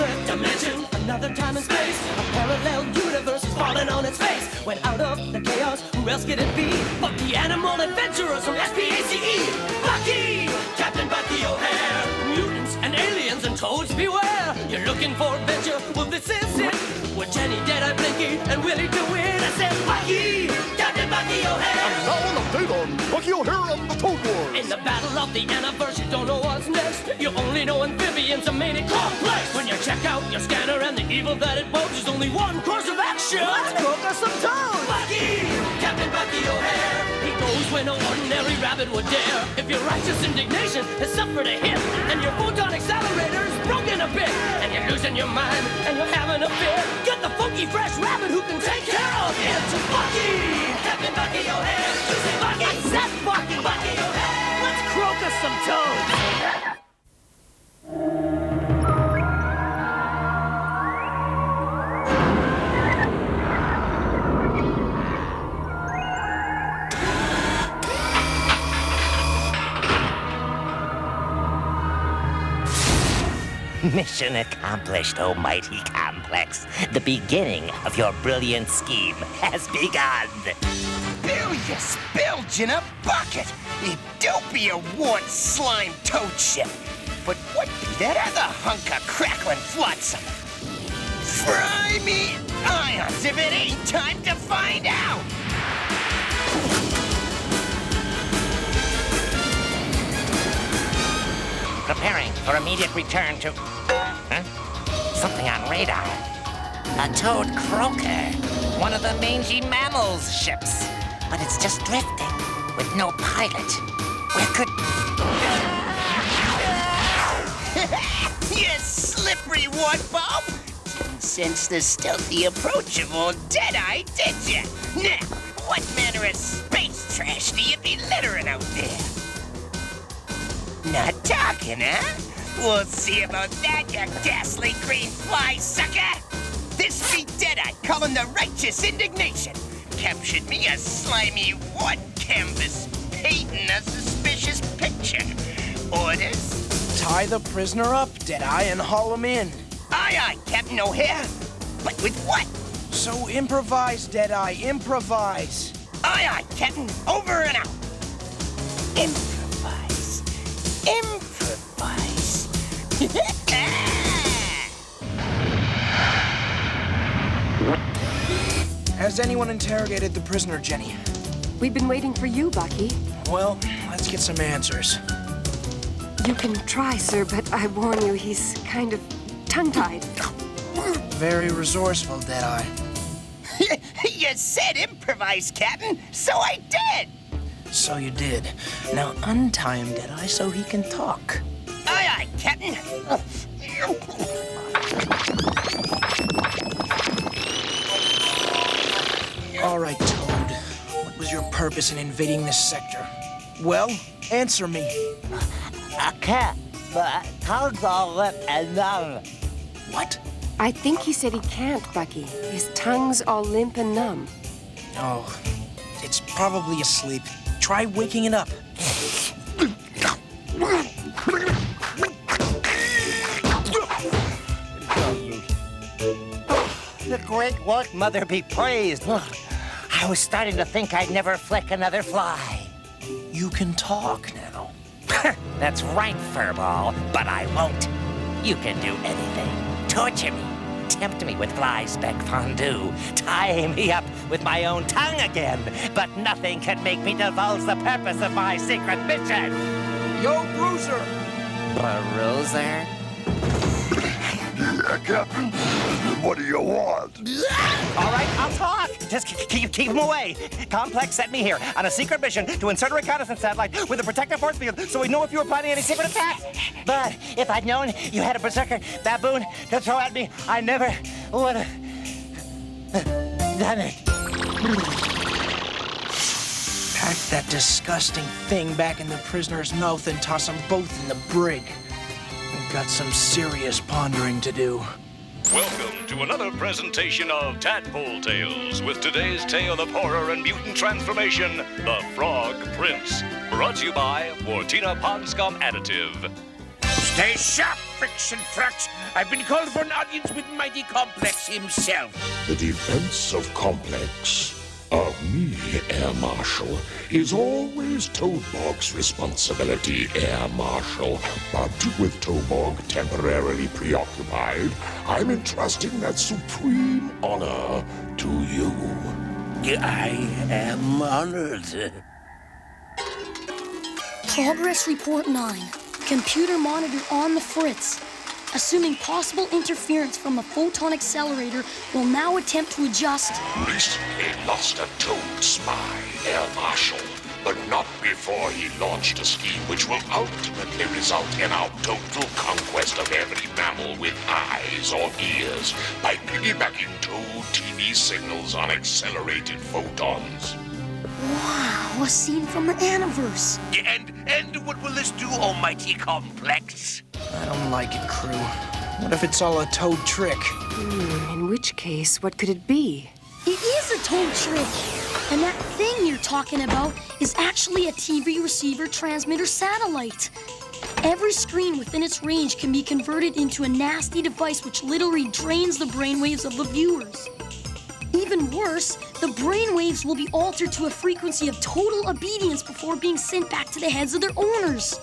another dimension, another time and space. A parallel universe is falling on its face. When out of the chaos, who else could it be but the animal adventurers from SPACE? Bucky! Captain Bucky O'Hare! Mutants and aliens and toads beware! You're looking for adventure? Well, this is it! With Jenny, Deadeye, Blinky, and Willy DuWitt. I said, Bucky! Captain Bucky O'Hare! And now an update on Bucky O'Hare and the Toadborg. In the battle of the Aniverse, you don't know what's next. You only know amphibians are made in Komplex. When you check out your scanner and the evil that it poses, there's only one course of action. Let's cook us some toads! Bucky! Captain Bucky O'Hare! He knows when an ordinary rabbit would dare. If your righteous indignation has suffered a hit, and your photon accelerator's broken a bit, and you're losing your mind, and you're having a fit, get the funky fresh rabbit who can take care of it. Bucky! Captain Bucky O'Hare! You say Bucky! I said Bucky! Bucky O'Hare! Let's croak us some toads! Mission accomplished, oh mighty Komplex. The beginning of your brilliant scheme has begun. Bill, you spilled in a bucket. You dopey award slime toad shit. But what be that other hunk of crackling flotsam? Fry me ions if it ain't time to find out. Preparing for immediate return to... Something on radar. A toad croaker. One of the mangy mammals ships. But it's just drifting with no pilot. Where could... You slippery wart bulb! Didn't sense the stealthy approach of old Deadeye, did ya? Now, what manner of space trash do you be littering out there? Not talking, huh? We'll see about that, you ghastly green fly sucker! This be Deadeye calling the Righteous Indignation. Captured me a slimy wart canvas, painting a suspicious picture. Orders? Tie the prisoner up, Deadeye, and haul him in. Aye, aye, Captain O'Hare. But with what? So improvise, Deadeye, improvise. Aye, aye, Captain. Over and out. Improvise. Improvise. Has anyone interrogated the prisoner, Jenny? We've been waiting for you, Bucky. Well, let's get some answers. You can try, sir, but I warn you, he's kind of tongue-tied. Very resourceful, Deadeye. You said improvise, Captain, so I did. So you did. Now untie him, Deadeye, so he can talk. Aye, aye, Captain. All right, Toad. What was your purpose in invading this sector? Well, answer me. A cat, but tongues all lip and numb. What? I think he said he can't, Bucky. His tongue's all limp and numb. Oh, it's probably asleep. Try waking it up. The great work, Mother be praised. I was starting to think I'd never flick another fly. You can talk now. That's right, Furball, but I won't. You can do anything. Torture me, tempt me with fly speck fondue, tie me up with my own tongue again, but nothing can make me divulge the purpose of my secret mission. Yo, Bruiser! Bruiser? Yeah, Captain. What do you want? All right, I'll talk. Just keep him away. Komplex sent me here on a secret mission to insert a reconnaissance satellite with a protective force field so we'd know if you were planning any secret attacks. But if I'd known you had a berserker baboon to throw at me, I never would have done it. Pack that disgusting thing back in the prisoner's mouth and toss them both in the brig. We've got some serious pondering to do. Welcome to another presentation of Tadpole Tales with today's tale of horror and mutant transformation, The Frog Prince. Brought to you by Wartina Pond Scum Additive. Stay sharp, friction front. I've been called for an audience with mighty Komplex himself. The defense of Komplex, of me, Air Marshal, is always Toadborg's responsibility, Air Marshal. But with Toadborg temporarily preoccupied, I'm entrusting that supreme honor to you. I am honored. Progress Report 9. Computer monitor on the fritz. Assuming possible interference from a photon accelerator, will now attempt to adjust. Recently lost a toad spy, Air Marshal, but not before he launched a scheme which will ultimately result in our total conquest of every mammal with eyes or ears by piggybacking Toad TV signals on accelerated photons. Wow, a scene from the Aniverse. And what will this do, almighty Komplex? I don't like it, crew. What if it's all a Toad trick? In which case, what could it be? It is a Toad trick. And that thing you're talking about is actually a TV receiver transmitter satellite. Every screen within its range can be converted into a nasty device which literally drains the brainwaves of the viewers. Even worse, the brainwaves will be altered to a frequency of total obedience before being sent back to the heads of their owners.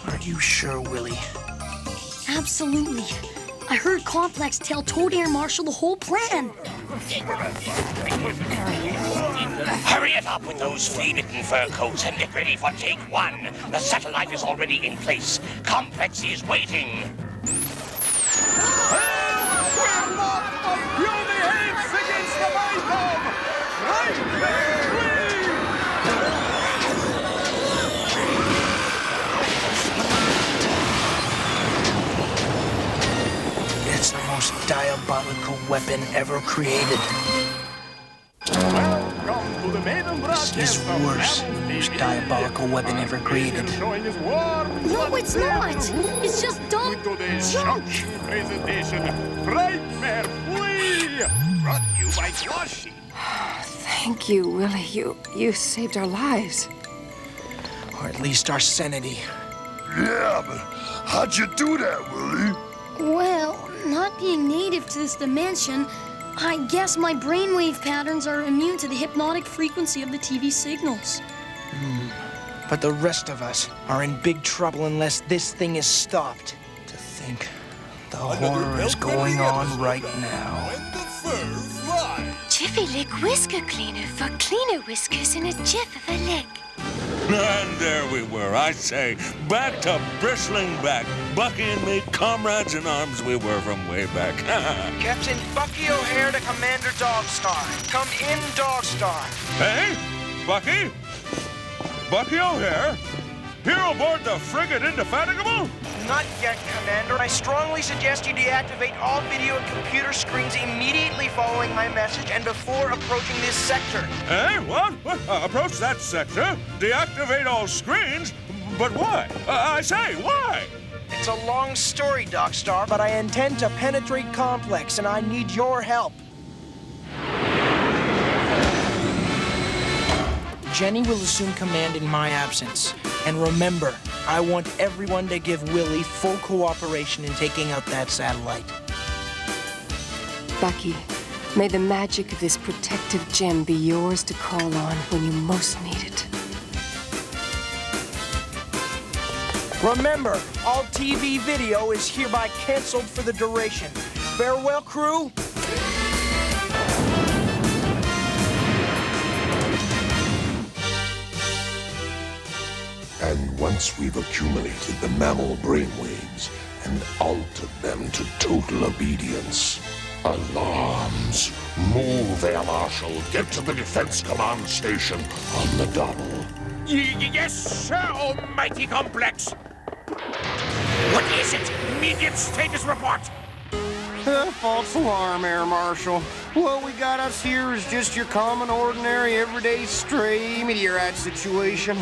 Are you sure, Willy? Absolutely. I heard Komplex tell Toad Air Marshal the whole plan. Hurry it up with those flea-bitten fur coats and get ready for take 1. The satellite is already in place. Komplex is waiting. It's the most diabolical weapon ever created. Welcome to the maiden This is worse than the most diabolical weapon ever created. No, it's not. It's just dumb junk. Presentation, Nightmare Flea! Brought to you by Washi. Thank you, Willy. You saved our lives. Or at least our sanity. Yeah, but how'd you do that, Willy? Well, not being native to this dimension, I guess my brainwave patterns are immune to the hypnotic frequency of the TV signals. But the rest of us are in big trouble unless this thing is stopped. To think the horror is going on right now. Jiffy Lick Whisker Cleaner for cleaner whiskers in a jiff of a lick. And there we were, I say, back to bristling back. Bucky and me, comrades in arms we were from way back. Captain Bucky O'Hare to Commander Dogstar. Come in, Dogstar. Hey, Bucky? Bucky O'Hare? Here aboard the frigate Indefatigable? Not yet, Commander. I strongly suggest you deactivate all video and computer screens immediately following my message and before approaching this sector. Hey, what? Approach that sector? Deactivate all screens? But why? I say, why? It's a long story, Dogstar, but I intend to penetrate Komplex, and I need your help. Jenny will assume command in my absence. And remember, I want everyone to give Willy full cooperation in taking out that satellite. Bucky, may the magic of this protective gem be yours to call on when you most need it. Remember, all TV video is hereby canceled for the duration. Farewell, crew. And once we've accumulated the mammal brainwaves and altered them to total obedience, alarms. Move, Air Marshal. Get to the Defense Command Station on the double. Yes, sir, almighty Komplex. What is it? Immediate status report. False alarm, Air Marshal. What we got us here is just your common, ordinary, everyday stray meteorite situation,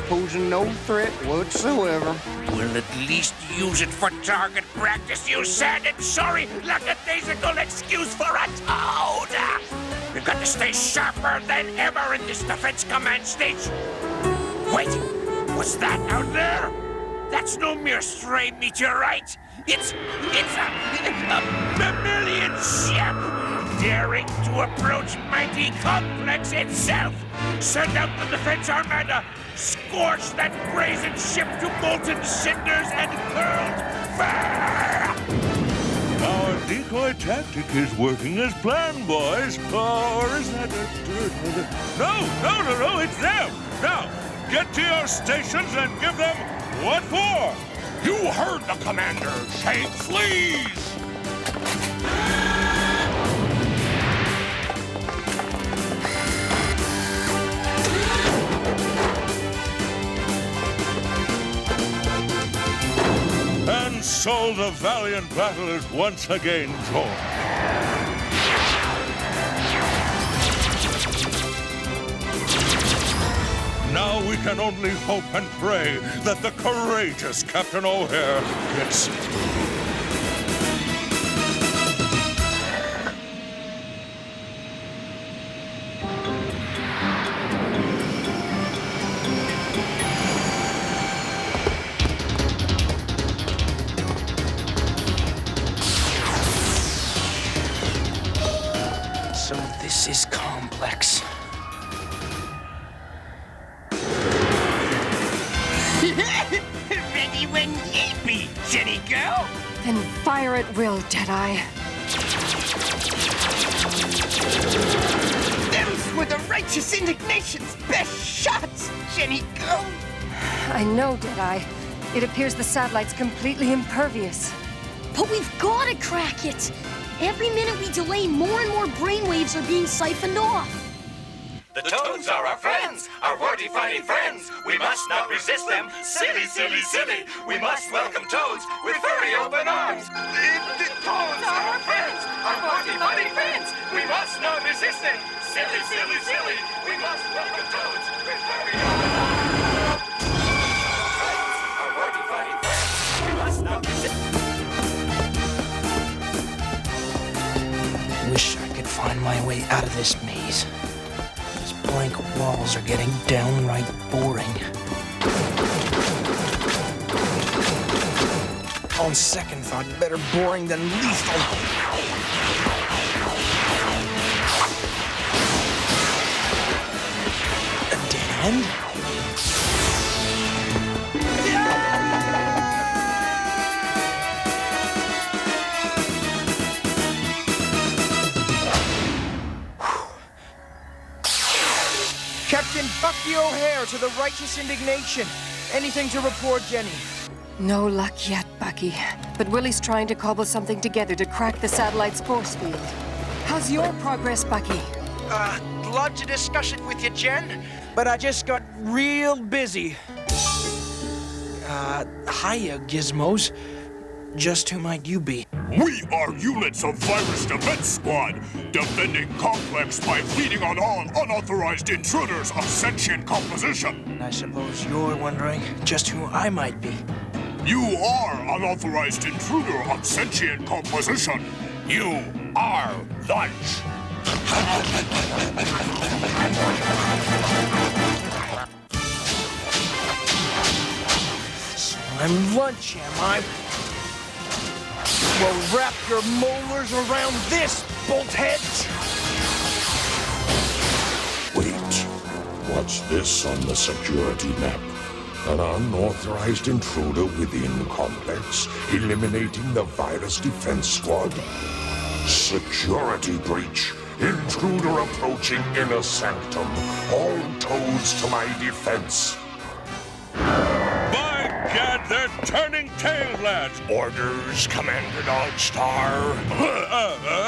posing no threat whatsoever. We'll at least use it for target practice, you said, and sorry, lackadaisical excuse for a toad. We've got to stay sharper than ever in this Defense Command station. Wait, what's that out there? That's no mere stray meteorite. It's a mammalian ship daring to approach mighty Komplex itself. Send out the defense armada. Scorch that brazen ship to molten cinders and curled fur! Our decoy tactic is working as planned, boys. Or is that No, it's them! Now, get to your stations and give them what for? You heard the commander. Shake fleas! And so the valiant battle is once again joined. Now we can only hope and pray that the courageous Captain O'Hare gets through. So this is Komplex. Ready when ye be, Jenny girl. Then fire at will, Deadeye. Those were the Righteous Indignation's best shots, Jenny girl. I know, Deadeye. It appears the satellite's completely impervious. But we've got to crack it. Every minute we delay, more and more brainwaves are being siphoned off. The Toads are our friends, our word-defining friends. We must not resist them. Silly, silly, silly. We must welcome Toads with furry open arms. The Toads are our friends, our word-defining friends. We must not resist them. Silly, silly, silly. We must welcome Toads with furry open arms. Friends, our word-defining friends. We must not resist. Wish I could find my way out of this maze. These blank walls are getting downright boring. On second thought, better boring than lethal. A dead end? Captain Bucky O'Hare to the Righteous Indignation. Anything to report, Jenny? No luck yet, Bucky. But Willy's trying to cobble something together to crack the satellite's force field. How's your progress, Bucky? Love to discuss it with you, Jen, but I just got real busy. Hiya, Gizmos. Just who might you be? We are units of Virus Defense Squad, defending Komplex by feeding on all unauthorized intruders of sentient composition. I suppose you're wondering just who I might be. You are unauthorized intruder of sentient composition. You are lunch. So I'm lunch, am I? Well, wrap your molars around this, boltheads! Wait, what's this on the security map? An unauthorized intruder within Komplex, eliminating the Virus Defense Squad. Security breach. Intruder approaching inner sanctum. All Toads to my defense. By gad, they're turning tail, lads. Orders, Commander Dogstar.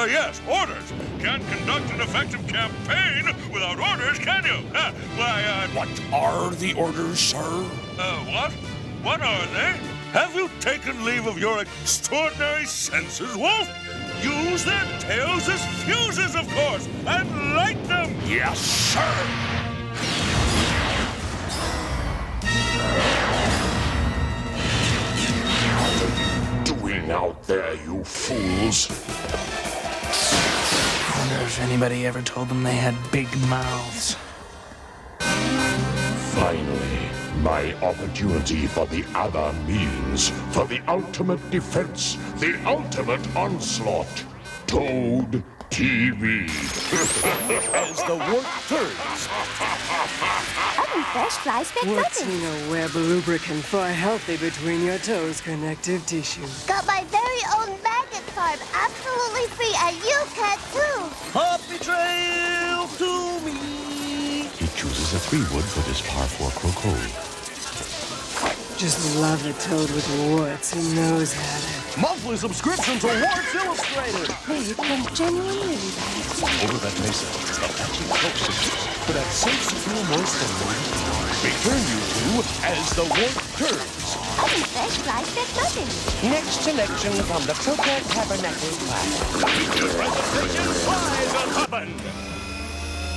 Yes, orders. Can't conduct an effective campaign without orders, can you? What are the orders, sir? What? What are they? Have you taken leave of your extraordinary senses, Wolf? Use their tails as fuses, of course, and light them! Yes, sir! What are you doing out there, you fools? I wonder if anybody ever told them they had big mouths. Finally, my opportunity for the other means, for the ultimate defense, the ultimate onslaught. Toad TV. As the work turns. Oven fresh flies back What's buttons. in a web lubricant for healthy between your toes connective tissue? Got my very own magnet farm, absolutely free, and you can too. Happy trail to me. He chooses a 3-wood for this par 4 croquet. Just love a toad with warts who knows how to. Monthly subscription to Warts Illustrated. Hey, it can genuinely be bad. Over that mesa, Apache cloak sisters for that safe, secure, moist, and moist. Return you to As the Work Turns. Oven fresh flies back buttons. Next selection from the Croquet Tabernacle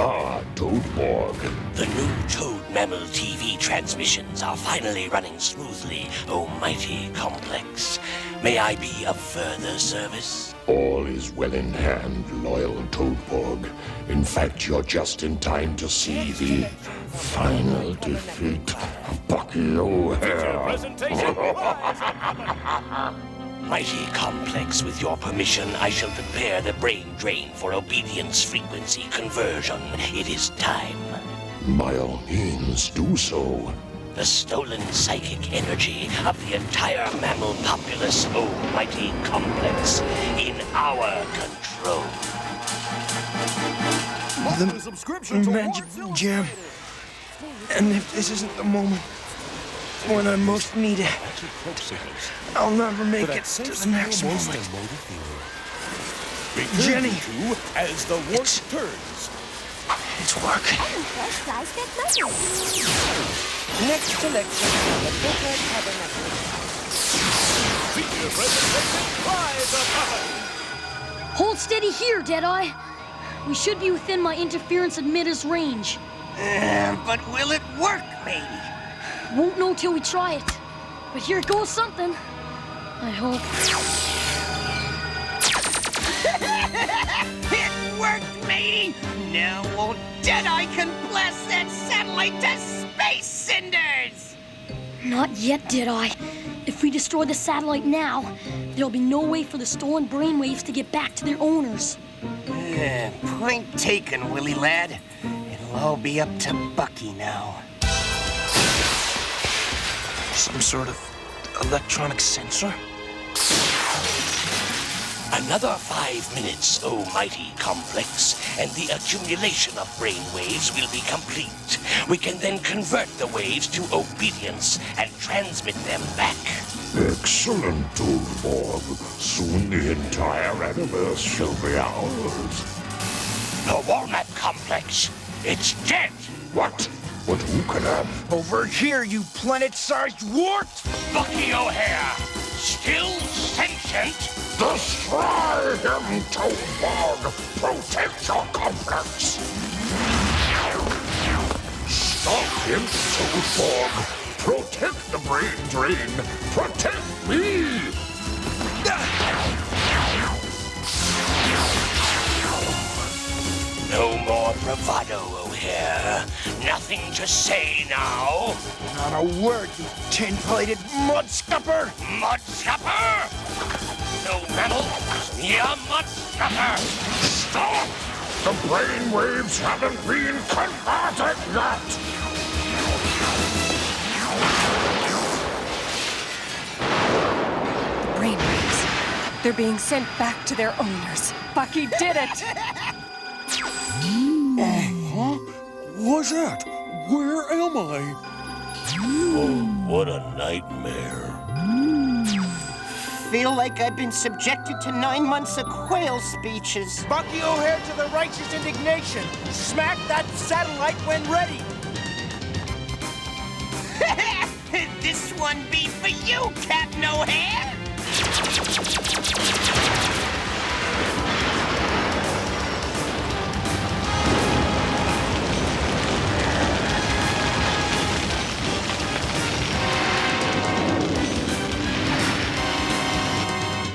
Ah, Toadborg. The new Toad Mammal TV transmissions are finally running smoothly, oh mighty Komplex. May I be of further service? All is well in hand, loyal Toadborg. In fact, you're just in time to see the final defeat of Bucky O'Hare. Mighty Komplex, with your permission, I shall prepare the brain drain for obedience frequency conversion. It is time. By all means, do so. The stolen psychic energy of the entire mammal populace, oh mighty Komplex, in our control. The magic gem. And if this isn't the moment when I most need it, I'll never make it to the next moment. Jenny! As the Work Turns. It's working. Oven fresh flies back buttons. Next selection from the Croquet Tabernacle. Feature presentation by the Puppet. Hold steady here, Deadeye. We should be within my interference emitters range. But will it work, matey? Won't know till we try it. But here goes something. I hope. It worked, matey! Now old Deadeye can blast that satellite to space cinders! Not yet, Deadeye. If we destroy the satellite now, there'll be no way for the stolen brainwaves to get back to their owners. Point taken, Willy lad. It'll all be up to Bucky now. Some sort of electronic sensor? Another 5 minutes, oh mighty Komplex, and the accumulation of brainwaves will be complete. We can then convert the waves to obedience and transmit them back. Excellent, Toadborg. Soon the entire Aniverse shall be ours. The Walnut Complex, it's dead! What? But who can have? Over here, you planet-sized wart! Bucky O'Hare, still sentient? Destroy him, Toadborg! Protect your complex! Stop him, Toadborg! Protect the brain drain! Protect me! No more bravado, O'Hare. Nothing to say now. Not a word, you tin-plated mudscupper! Mudscupper! No mammal, ya mudscupper! Stop! The brainwaves haven't been converted yet! The brainwaves. They're being sent back to their owners. Bucky did it! Huh? What's that? Where am I? Oh, what a nightmare. Feel like I've been subjected to 9 months of quail speeches. Bucky O'Hare to the Righteous Indignation. Smack that satellite when ready. This one be for you, Captain O'Hare!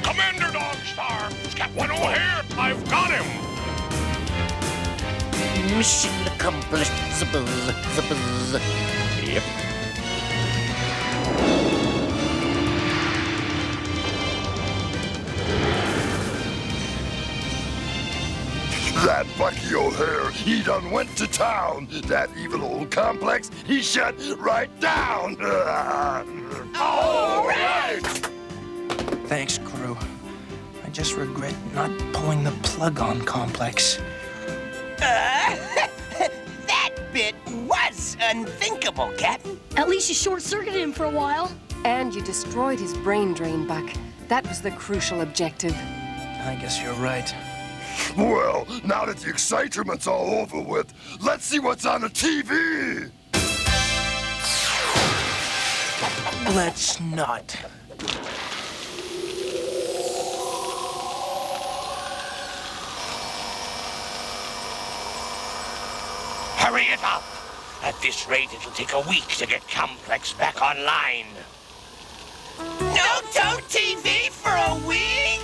Commander Dogstar! Captain O'Hare! I've got him! Mission accomplished. Yep. Bucky O'Hare, he done went to town. That evil old complex, he shut right down. All right! Thanks, crew. I just regret not pulling the plug on Komplex. That bit was unthinkable, Captain. At least you short-circuited him for a while. And you destroyed his brain drain, Buck. That was the crucial objective. I guess you're right. Well, now that the excitement's all over with, let's see what's on the TV! Let's not. Hurry it up! At this rate, it'll take a week to get Komplex back online. No Toad TV for a week?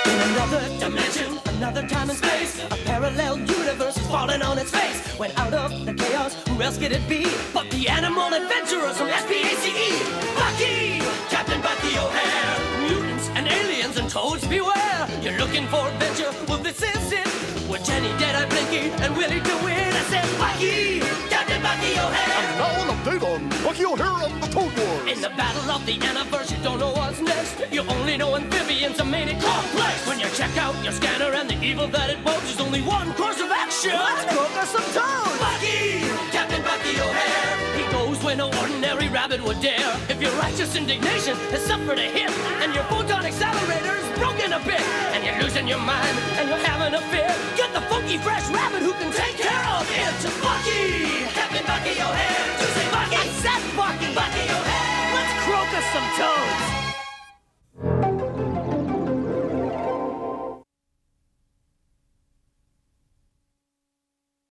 In another dimension, another time and space, a parallel universe is falling on its face. When out of the chaos, who else could it be but the animal adventurers from SPACE? Bucky! Captain Bucky O'Hare! Mutants and aliens and toads beware! You're looking for adventure? Well, this is it! With Jenny, Deadeye, Blinky, and Willy DuWitt. I said Bucky! Captain Bucky O'Hare! And now an update on Bucky O'Hare and the Toadborg. In the battle of the Aniverse, you don't know what's next. You only know amphibians are made in Komplex. When you check out your scanner and the evil that it woes, there's only one course of action. Let's cook us some toads! Bucky! Captain Bucky O'Hare! He goes where no ordinary rabbit would dare. If your righteous indignation has suffered a hit, and your photon accelerator is broken a bit, and you're losing your mind, and you're having a fit, get the funky fresh rabbit who can take care of it. Bucky! Captain Bucky O'Hare! You say Bucky! I said Bucky! Bucky O'Hare! Let's croak us some toads!